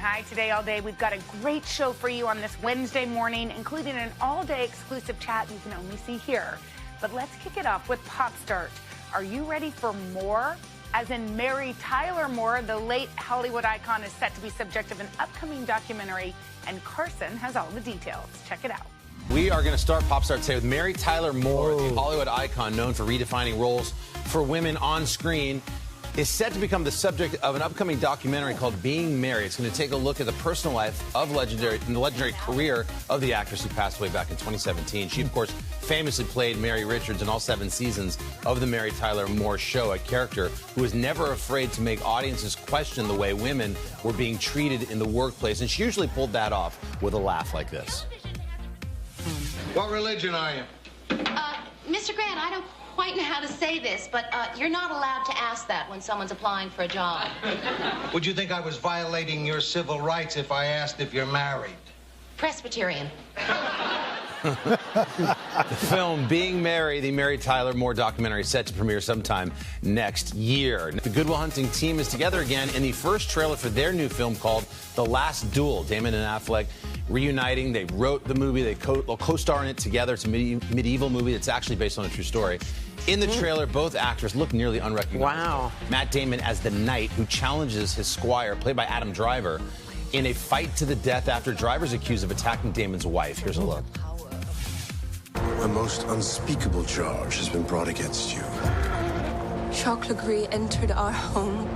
Hi, Today All Day. We've got a great show for you on this Wednesday morning, including an all-day exclusive chat you can only see here. But let's kick it off with Pop Start. Are you ready for more? As in Mary Tyler Moore, the late Hollywood icon is set to be subject of an upcoming documentary, and Carson has all the details. Check it out. We are going to start Pop Start today with Mary Tyler Moore, the Hollywood icon known for redefining roles for women on screen, is set to become the subject of an upcoming documentary called Being Mary. It's going to take a look at the personal life of the legendary career of the actress who passed away back in 2017. She, of course, famously played Mary Richards in all 7 seasons of the Mary Tyler Moore Show, a character who was never afraid to make audiences question the way women were being treated in the workplace. And she usually pulled that off with a laugh like this. What religion are you? Mr. Grant, I don't quite know how to say this, but you're not allowed to ask that when someone's applying for a job. Would you think I was violating your civil rights if I asked if you're married? Presbyterian. The film Being Mary, the Mary Tyler Moore documentary, is set to premiere sometime next year. The Good Will Hunting team is together again in the first trailer for their new film called The Last Duel. Damon and Affleck reuniting. They wrote the movie. They'll co-star in it together. It's a medieval movie that's actually based on a true story. In the trailer, both actors look nearly unrecognizable. Wow. Matt Damon as the knight who challenges his squire, played by Adam Driver, in a fight to the death after Driver's accused of attacking Damon's wife. Here's a look. A most unspeakable charge has been brought against you. Jacques Legris entered our home.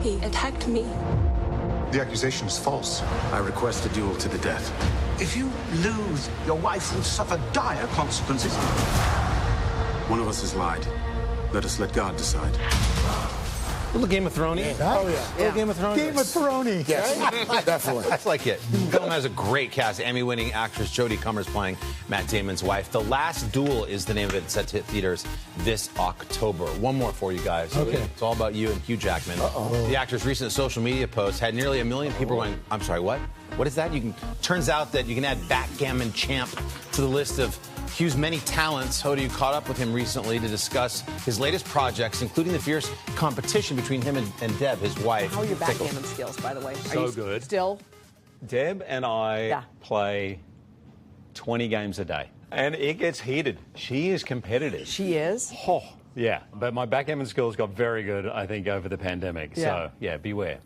He attacked me. The accusation is false. I request a duel to the death. If you lose, your wife will suffer dire consequences. One of us has lied. Let us let God decide. A little Game of Thrones. Oh, yeah. A little Game of Thrones. Game of Thrones. Yes, definitely. That's like it. The film has a great cast. Emmy-winning actress Jodie Comer's playing Matt Damon's wife. The Last Duel is the name of it. It's set to hit theaters this October. One more for you guys. Okay. It's all about you and Hugh Jackman. The actor's recent social media post had nearly 1 million people going, I'm sorry, what? What is that? Turns out that you can add backgammon champ to the list of Hugh's many talents. Hoda, you caught up with him recently to discuss his latest projects, including the fierce competition between him and Deb, his wife. How are your backgammon skills, by the way? So are you good. Still? Deb and I play 20 games a day, and it gets heated. She is competitive. She is? Oh, yeah. But my backgammon skills got very good, I think, over the pandemic. Yeah. So, yeah, beware.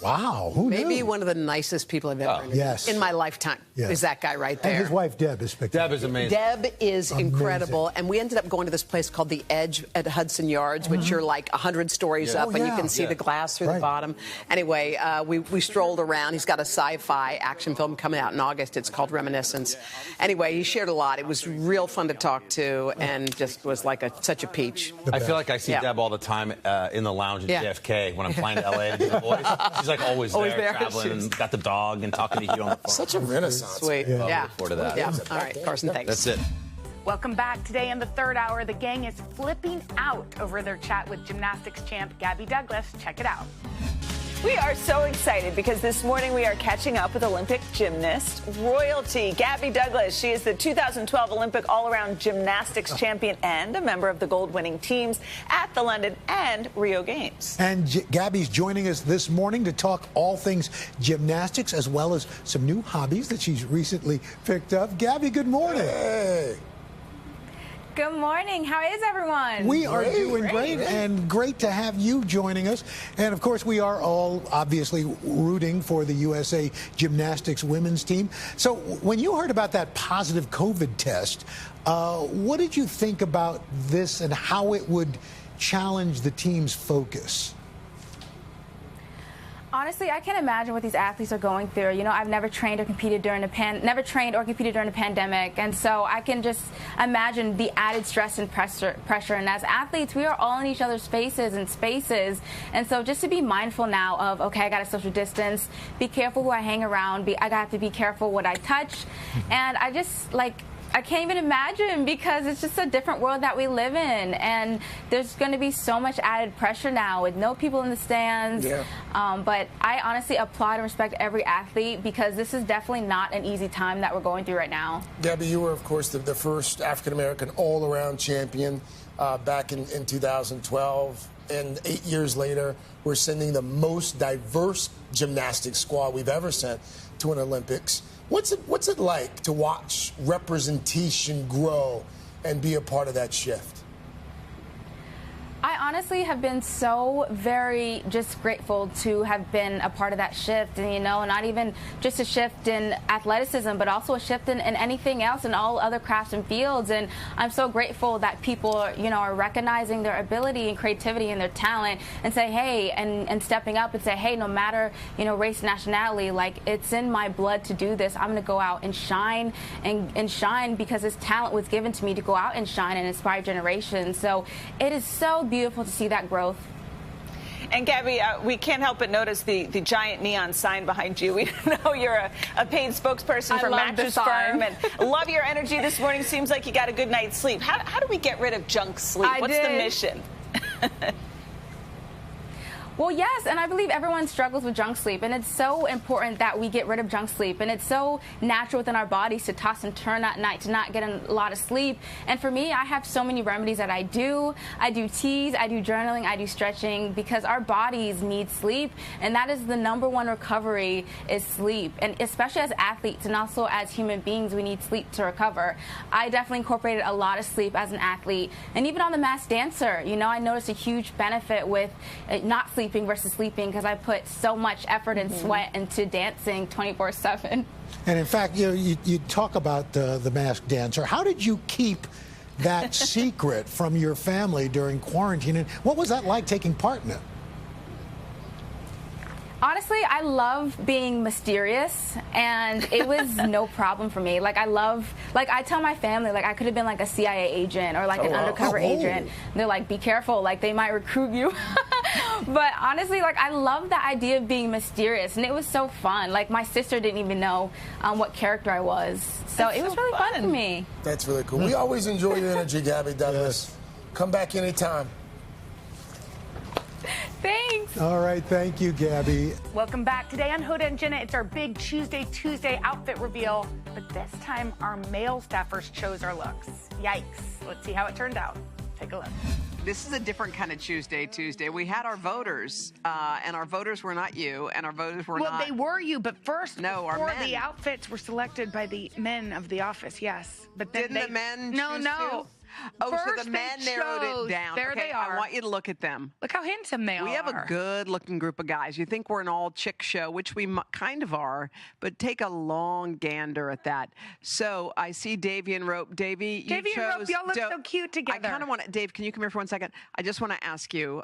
Wow, who knew? Maybe one of the nicest people I've ever met in my lifetime is that guy right there. And his wife, Deb, is spectacular. Deb is amazing. Deb is incredible. And we ended up going to this place called The Edge at Hudson Yards, which you're like 100 stories up, and you can see the glass through the bottom. Anyway, we strolled around. He's got a sci-fi action film coming out in August. It's called Reminiscence. Anyway, he shared a lot. It was real fun to talk to and just was like such a peach. I feel like I see Deb all the time in the lounge at JFK when I'm flying to L.A. to do The Voice. She's like always there, traveling, and got the dog and talking to you on the phone. Such a renaissance. Sweet. Look forward to that. Yeah. All right, Carson, thanks. That's it. Welcome back. Today in the third hour, the gang is flipping out over their chat with gymnastics champ Gabby Douglas. Check it out. We are so excited because this morning we are catching up with Olympic gymnast royalty, Gabby Douglas. She is the 2012 Olympic all-around gymnastics champion and a member of the gold-winning teams at the London and Rio Games. And Gabby's joining us this morning to talk all things gymnastics as well as some new hobbies that she's recently picked up. Gabby, good morning. Hey. Good morning. How is everyone? We are doing great, and great to have you joining us. And, of course, we are all obviously rooting for the USA Gymnastics women's team. So when you heard about that positive COVID test, what did you think about this and how it would challenge the team's focus? Honestly, I can't imagine what these athletes are going through. You know, I've never trained or competed during a pandemic, and so I can just imagine the added stress and pressure. And as athletes, we are all in each other's faces and spaces, and so just to be mindful now of, okay, I got to social distance, be careful who I hang around, I got to be careful what I touch, and I just I can't even imagine because it's just a different world that we live in, and there's going to be so much added pressure now with no people in the stands. Yeah. But I honestly applaud and respect every athlete because this is definitely not an easy time that we're going through right now. Gabby, you were, of course, the first African-American all-around champion back in 2012. and 8 years later, we're sending the most diverse gymnastics squad we've ever sent to an Olympics. What's it like to watch representation grow and be a part of that shift? I honestly have been so very just grateful to have been a part of that shift, and not even just a shift in athleticism, but also a shift in anything else in all other crafts and fields. And I'm so grateful that people are recognizing their ability and creativity and their talent and say, hey, and stepping up and say, hey, no matter race, nationality, like, it's in my blood to do this. I'm going to go out and shine and shine because this talent was given to me to go out and shine and inspire generations. So it is so beautiful to see that growth. And Gabby, we can't help but notice the giant neon sign behind you. We know you're a paid spokesperson for Mattress Firm, and love your energy this morning. Seems like you got a good night's sleep. How do we get rid of junk sleep? What's the mission? Well, yes, and I believe everyone struggles with junk sleep, and it's so important that we get rid of junk sleep, and it's so natural within our bodies to toss and turn at night, to not get a lot of sleep. And for me, I have so many remedies that I do. I do teas, I do journaling, I do stretching, because our bodies need sleep, and that is the #1 recovery is sleep. And especially as athletes and also as human beings, we need sleep to recover. I definitely incorporated a lot of sleep as an athlete, and even on The Masked Dancer, I noticed a huge benefit with not sleeping versus sleeping, because I put so much effort and sweat into dancing 24/7. And in fact, you talk about the Masked Dancer. How did you keep that secret from your family during quarantine? And what was that like taking part in it? Honestly, I love being mysterious, and it was no problem for me. Like, I tell my family, like, I could have been like a CIA agent or like an undercover agent. They're like, be careful, like, they might recruit you. But honestly, like, I love the idea of being mysterious, and it was so fun. Like, my sister didn't even know what character I was. So it was really fun for me. That's really cool. We always enjoy your energy, Gabby Douglas. Yes. Come back anytime. Thanks. All right. Thank you, Gabby. Welcome back. Today on Hoda and Jenna, it's our big Tuesday outfit reveal. But this time, our male staffers chose our looks. Yikes. Let's see how it turned out. Take a look. This is a different kind of Tuesday. We had our voters, and our voters were not you, and our voters were not... Well, they were you, but first, our before men. The outfits were selected by the men of the office, yes. But then Didn't the men No. choose to? Oh, First, so the men narrowed it down. There they are. I want you to look at them. Look how handsome they are. We have a good-looking group of guys. You think we're an all-chick show, which we kind of are, but take a long gander at that. So I see Davey and Rope. Davey, and Rope, y'all look so cute together. I kind of want to, Dave, can you come here for 1 second? I just want to ask you,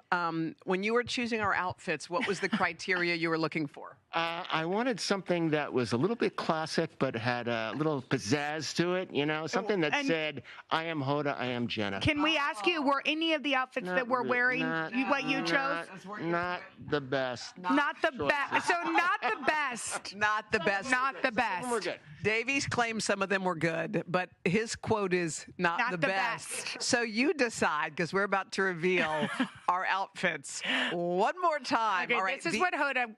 when you were choosing our outfits, what was the criteria you were looking for? I wanted something that was a little bit classic, but had a little pizzazz to it, something that said, I am Hoda, I am Jenna. Can we ask you, were any of the outfits that we're wearing what you chose? Not the best. Not the best. So not the best. Not the best. Not the best. Some were good. Davies claims some of them were good, but his quote is not the best. So you decide, because we're about to reveal our outfits one more time. Okay, all right, this is what Hoda...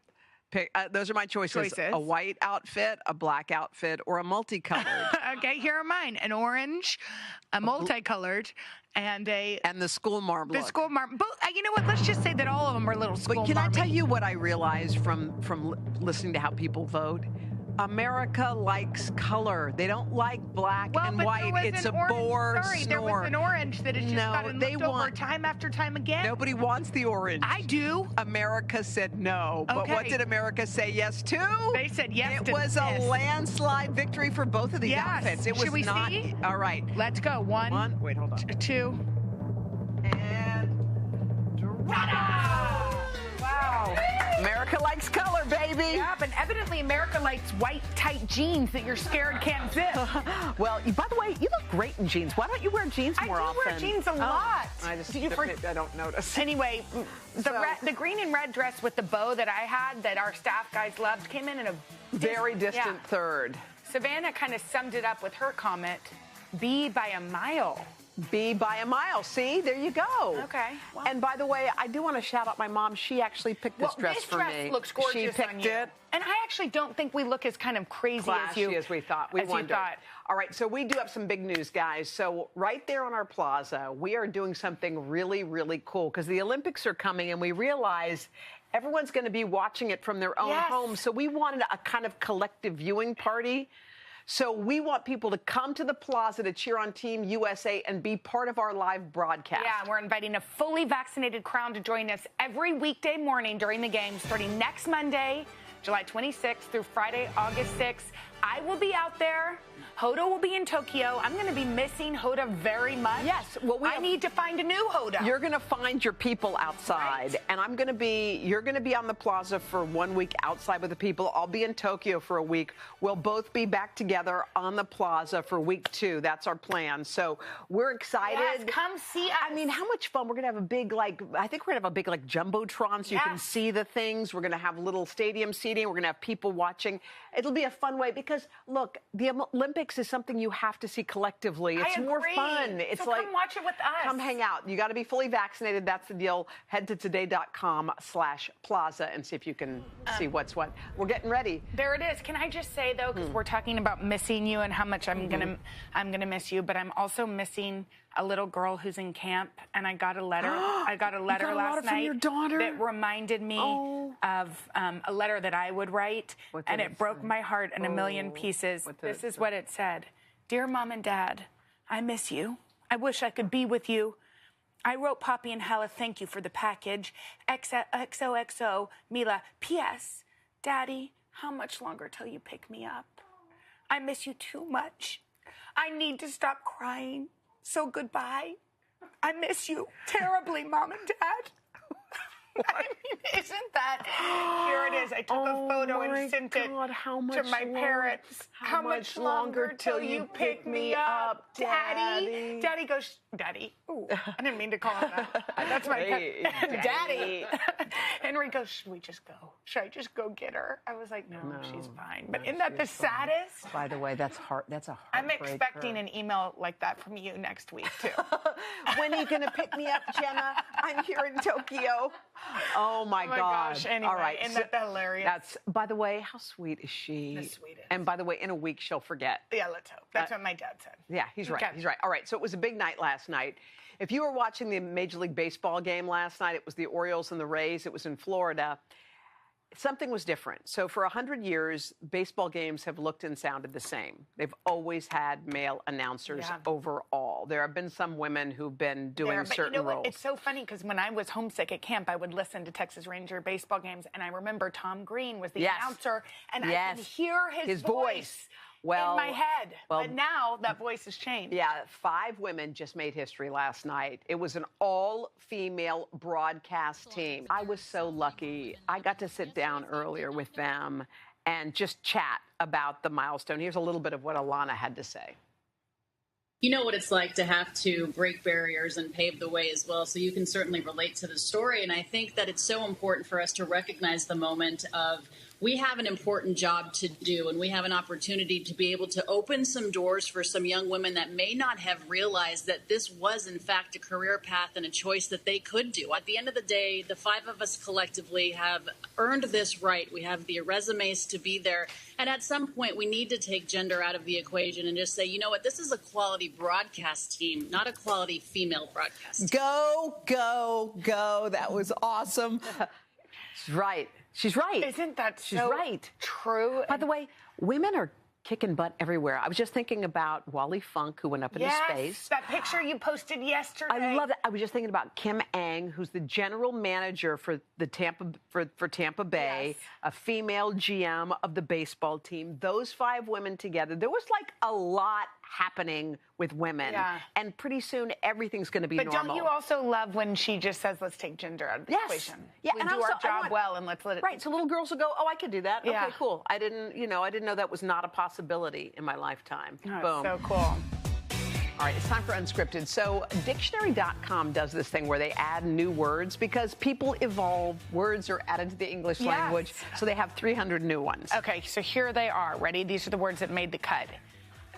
those are my choices. A white outfit, a black outfit, or a multicolored. Okay, here are mine. An orange, a multicolored, and the school marm look. The school marm. But you know what? Let's just say that all of them are little school But can marmy. I tell you what I realized from listening to how people vote? America likes color. They don't like black and white. It's a bore snore. There was an orange that has just gotten looked over time after time again. Nobody wants the orange. I do. America said no. Okay. But what did America say yes to? They said yes to It was a landslide victory for both of these outfits. It was Should we not. See? All right. Let's go. One. Wait, hold on. 2. And wow. America likes color, baby. Yeah, but evidently America likes white, tight jeans that you're scared can't zip. Well, by the way, you look great in jeans. Why don't you wear jeans more often? I do wear jeans a lot. I don't notice. Anyway, the green and red dress with the bow that I had that our staff guys loved came in a very distant third. Savannah kind of summed it up with her comment, "Be by a mile." be by a mile. See, there you go. Okay. Well. And by the way, I do want to shout out my mom. She actually picked this dress for me. This dress looks gorgeous She picked on you. it. And I actually don't think we look as kind of crazy Flashy as we thought. We wondered. All right, so we do have some big news, guys. So right there on our plaza, we are doing something really, really cool because the Olympics are coming, and we realize everyone's going to be watching it from their own home. So we wanted a kind of collective viewing party. So we want people to come to the plaza to cheer on Team USA and be part of our live broadcast. Yeah, we're inviting a fully vaccinated crowd to join us every weekday morning during the game, starting next Monday, July 26th through Friday, August 6th. I will be out there. Hoda will be in Tokyo. I'm going to be missing Hoda very much. Yes. Well, I need to find a new Hoda. You're going to find your people outside. Right. And you're going to be on the plaza for 1 week outside with the people. I'll be in Tokyo for a week. We'll both be back together on the plaza for week 2. That's our plan. So we're excited. Yes, come see us. I mean, how much fun. We're going to have a big, I think we're going to have a big, Jumbotron so you can see the things. We're going to have little stadium seating. We're going to have people watching. It'll be a fun way because, look, the Olympics is something you have to see collectively. It's more fun. It's so come watch it with us. Come hang out. You got to be fully vaccinated. That's the deal. Head to today.com/plaza and see if you can see what's what. We're getting ready. There it is. Can I just say though, because we're talking about missing you and how much I'm gonna miss you, but I'm also missing a little girl who's in camp, and I got a letter. I got a letter last night from your daughter? that reminded me of a letter that I would write, and it broke my heart in a million pieces. This is what it said. Dear Mom and Dad, I miss you. I wish I could be with you. I wrote Poppy and Hella thank you for the package. XOXO, Mila. P.S. Daddy, how much longer till you pick me up? I miss you too much. I need to stop crying. So goodbye. I miss you terribly, Mom and Dad. I mean, isn't that? Here it is. I took a photo and sent it to my parents. How much longer till you pick me up, Daddy? Daddy goes, Daddy. Ooh, I didn't mean to call him that. That's my pet. Daddy. Henry goes, should we just go? Should I just go get her? I was like, no, she's fine. But isn't that the saddest? By the way, that's hard. That's a heartbreaker. I'm expecting an email like that from you next week, too. When are you going to pick me up, Jenna? I'm here in Tokyo. Oh my gosh. Anyway, all right. Isn't that hilarious? By the way, how sweet is she? The sweetest. And by the way, in a week, she'll forget. Yeah, let's hope. That's what my dad said. Yeah, he's right. Okay. He's right. All right. So it was a big night last night. If you were watching the Major League Baseball game last night, it was the Orioles and the Rays. It was in Florida. Something was different. So for 100 years, baseball games have looked and sounded the same. They've always had male announcers overall. There have been some women who've been doing certain roles. It's so funny because when I was homesick at camp, I would listen to Texas Ranger baseball games, and I remember Tom Green was the announcer, and I could hear his voice. In my head. But now that voice has changed. Yeah, 5 women just made history last night. It was an all-female broadcast team. I was so lucky. I got to sit down earlier with them and just chat about the milestone. Here's a little bit of what Alana had to say. You know what it's like to have to break barriers and pave the way as well, so you can certainly relate to the story. And I think that it's so important for us to recognize the moment of we have an important job to do, and we have an opportunity to be able to open some doors for some young women that may not have realized that this was, in fact, a career path and a choice that they could do. At the end of the day, the 5 of us collectively have earned this right. We have the resumes to be there. And at some point, we need to take gender out of the equation and just say, you know what, this is a quality broadcast team, not a quality female broadcast team. Go, go, go. That was awesome. She's right. She's right. Isn't that She's so right. true? By the way, women are kicking butt everywhere. I was just thinking about Wally Funk, who went up into space. That picture you posted yesterday. I love it. I was just thinking about Kim Ang, who's the general manager for the Tampa Bay, a female GM of the baseball team. Those 5 women together. There was like a lot happening with women. Yeah. And pretty soon everything's going to be normal. But don't you also love when she just says, let's take gender out of the equation? Yeah, we and do also, our job well and let's let it. Right, so little girls will go, oh, I could do that. Yeah. Okay, cool. I didn't know that was not a possibility in my lifetime. Oh, Boom. so cool. All right, it's time for Unscripted. So dictionary.com does this thing where they add new words because people evolve. Words are added to the English language, so they have 300 new ones. Okay, so here they are. Ready? These are the words that made the cut.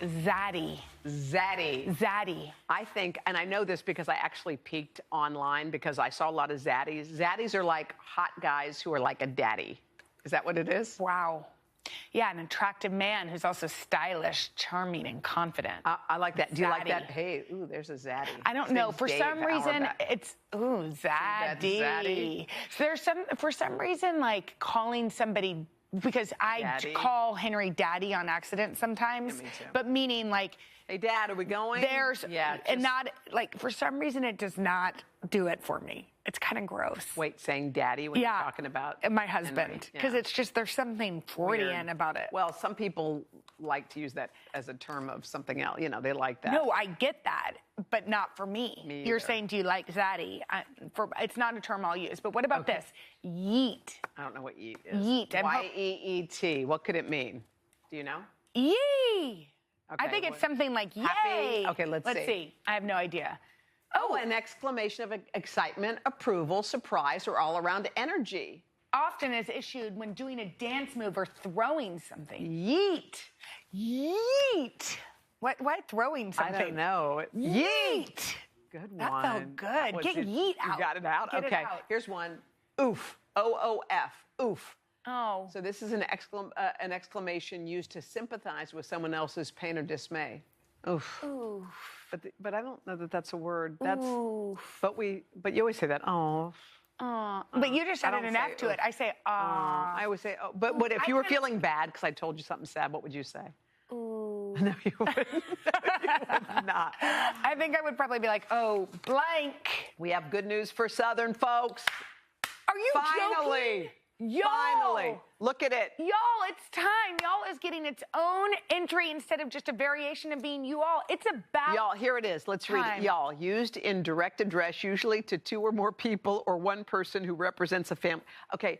Zaddy. Zaddy. I think, and I know this because I actually peeked online because I saw a lot of zaddies. Zaddies are like hot guys who are like a daddy. Is that what it is? Wow. Yeah, an attractive man who's also stylish, charming, and confident. I like that. Do you like that? Hey, ooh, there's a zaddy. I don't know. For some reason, it's zaddy. So for some reason, like calling somebody, because I call Henry daddy on accident sometimes, but meaning like, hey, Dad, are we going? And not like, for some reason, it does not do it for me. It's kind of gross. Wait, saying daddy when you're talking about my husband, because it's just, there's something Freudian about it. Well, some people like to use that as a term of something else. You know, they like that. No, I get that, but not for me. You're saying, do you like zaddy? It's not a term I'll use. But what about this? Yeet. I don't know what yeet is. Yeet. Y-E-E-T. What could it mean? Do you know? Yee. I think it's something like yay. Happy? Okay, let's see. I have no idea. Oh, an exclamation of excitement, approval, surprise, or all-around energy. Often is issued when doing a dance move or throwing something. Yeet. Yeet. What throwing something? I don't know. Yeet. Good one. That felt good. Get yeet out. You got it out? Get okay. it out. Here's one. Oof. O-O-F. Oof. Oh. So this is an exclamation used to sympathize with someone else's pain or dismay. Oof. Oof. But I don't know that that's a word. That's. Oof. But you always say that. Oh. But you just added an F to it. I say, I always say, oh. But what if you were feeling bad because I told you something sad? What would you say? Ooh. No, you wouldn't. You would not. I think I would probably be like, oh, blank. We have good news for Southern folks. Are you joking? Y'all. Finally. Look at it. Y'all, it's time. Y'all is getting its own entry instead of just a variation of being you all. It's about Y'all, here it is. Let's read it. Y'all, used in direct address, usually to two or more people or one person who represents a family. Okay.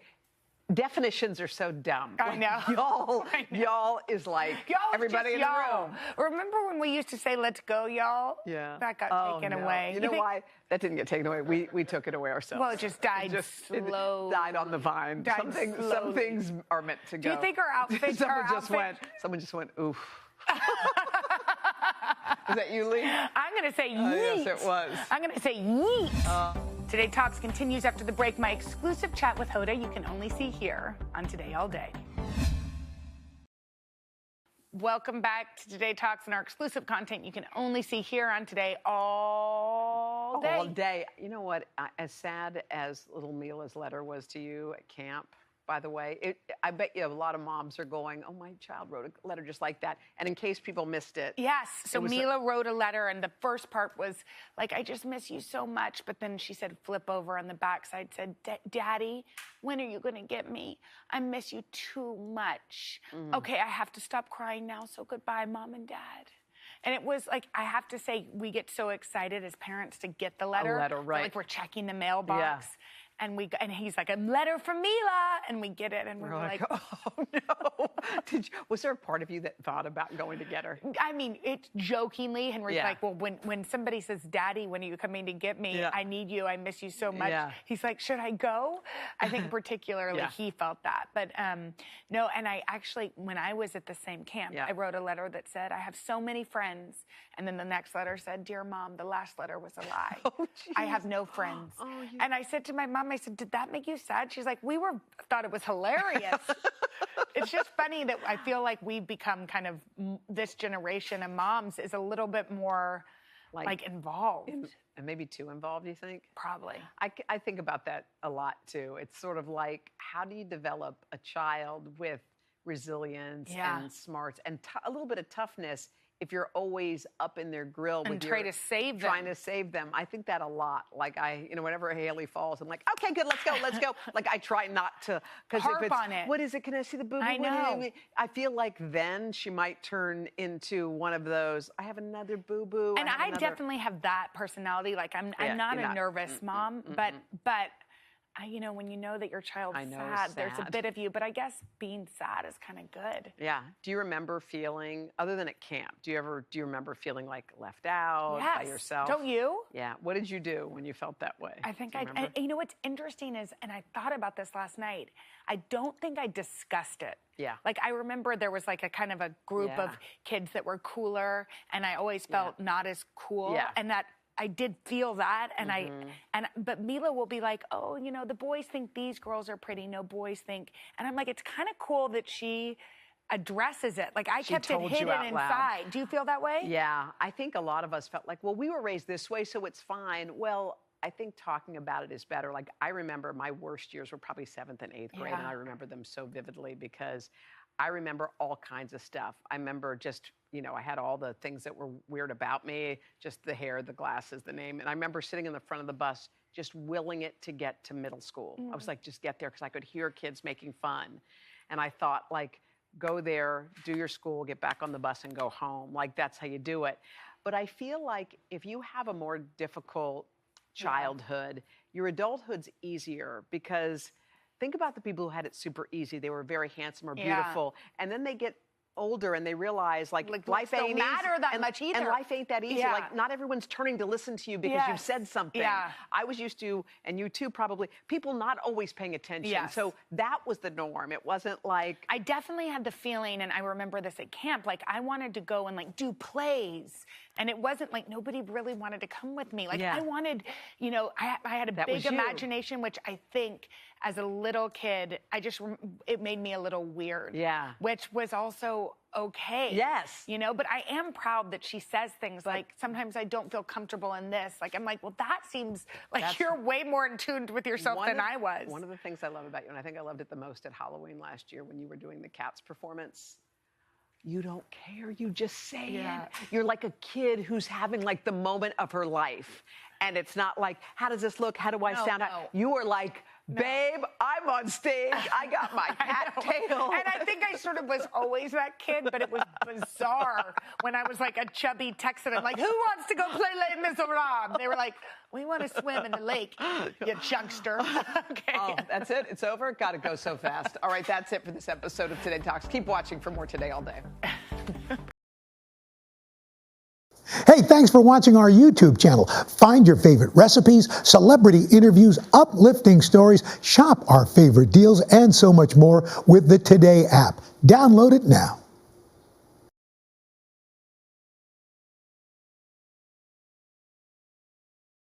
Definitions are so dumb. I know. Y'all is like everybody in the room. Remember when we used to say, let's go, y'all? Yeah. That got taken away. You know why? That didn't get taken away. We took it away ourselves. Well, it just died slow. It died on the vine. Some things are meant to go. Do you think our outfits Someone just went, oof. Is that you, Lee? I'm going to say yeet. Yes, it was. I'm going to say yeet. Today Talks continues after the break. My exclusive chat with Hoda you can only see here on Today All Day. Welcome back to Today Talks and our exclusive content you can only see here on Today All Day. All day. You know what? As sad as little Mila's letter was to you at camp, by the way, I bet you a lot of moms are going, oh, my child wrote a letter just like that. And in case people missed it. Yes. So Mila wrote a letter, and the first part was like, I just miss you so much. But then she said, flip over on the backside, said, Daddy, when are you going to get me? I miss you too much. Okay, I have to stop crying now. So goodbye, Mom and Dad. And it was like, I have to say, we get so excited as parents to get the letter. A letter, right. Like we're checking the mailbox. Yeah. And he's like, a letter from Mila, and we get it, and we're like, oh no! Was there a part of you that thought about going to get her? I mean, it's jokingly. Henry's like, well, when somebody says, "Daddy, when are you coming to get me? I need you. I miss you so much." He's like, should I go? I think particularly he felt that, but no. And I actually, when I was at the same camp, I wrote a letter that said, "I have so many friends," and then the next letter said, "Dear Mom, the last letter was a lie. I have no friends." And I said to my mom, I said, did that make you sad? She's like, thought it was hilarious. It's just funny that I feel like we've become kind of, this generation of moms is a little bit more like involved. And maybe too involved, you think? Probably. I think about that a lot too. It's sort of like, how do you develop a child with resilience and smarts and a little bit of toughness if you're always up in their grill and trying to save them? I think that a lot. Like whenever Haley falls, I'm like, okay, good, let's go. Like I try not to harp on it. What is it? Can I see the booby? I know. I feel like then she might turn into one of those. I have another boo boo. And I definitely have that personality. Like I'm not a nervous mom, but you know, when you know that your child's sad, there's a bit of you, but I guess being sad is kind of good. Yeah. Do you remember feeling, other than at camp, do you remember feeling like left out by yourself? Don't you? Yeah. What did you do when you felt that way? I think you know what's interesting is, and I thought about this last night, I don't think I discussed it. Yeah. Like, I remember there was like a kind of a group of kids that were cooler, and I always felt not as cool. Yeah. And that I did feel that, and but Mila will be like, oh, you know, the boys think these girls are pretty. No, boys think, and I'm like, it's kind of cool that she addresses it. Like, I kept it hidden inside. Do you feel that way? Yeah, I think a lot of us felt like, well, we were raised this way, so it's fine. Well, I think talking about it is better. Like, I remember my worst years were probably 7th and 8th grade, and I remember them so vividly because I remember all kinds of stuff. I remember just, you know, I had all the things that were weird about me, just the hair, the glasses, the name. And I remember sitting in the front of the bus, just willing it to get to middle school. I was like, just get there, because I could hear kids making fun. And I thought, like, go there, do your school, get back on the bus and go home. Like, that's how you do it. But I feel like if you have a more difficult childhood, your adulthood's easier, because think about the people who had it super easy. They were very handsome or beautiful. And then they get older and they realize, like life ain't matter that much either. And life ain't that easy. Like, not everyone's turning to listen to you because you've said something. I was used to, and you too probably, people not always paying attention. So that was the norm. It wasn't like... I definitely had the feeling, and I remember this at camp, like, I wanted to go and, like, do plays. And it wasn't like nobody really wanted to come with me. Like, I wanted, you know, I had a big imagination, which I think as a little kid, it made me a little weird. Yeah. Which was also okay. Yes. You know, but I am proud that she says things like, sometimes I don't feel comfortable in this. Like, I'm like, well, that seems like you're way more in tune with yourself than I was. One of the things I love about you, and I think I loved it the most at Halloween last year when you were doing the Cats performance, you don't care. You just say it. You're like a kid who's having like the moment of her life. And it's not like, how does this look? How do I sound? You are like, babe, I'm on stage. I got my cat tail. And I think I sort of was always that kid, but it was bizarre when I was like a chubby Texan. I'm like, who wants to go play Les Miserables? They were like, we want to swim in the lake, you chunkster. Okay. Oh, that's it. It's over. Got to go so fast. All right, that's it for this episode of Today Talks. Keep watching for more Today All Day. Hey, thanks for watching our YouTube channel. Find your favorite recipes, celebrity interviews, uplifting stories, shop our favorite deals, and so much more with the Today app. Download it now.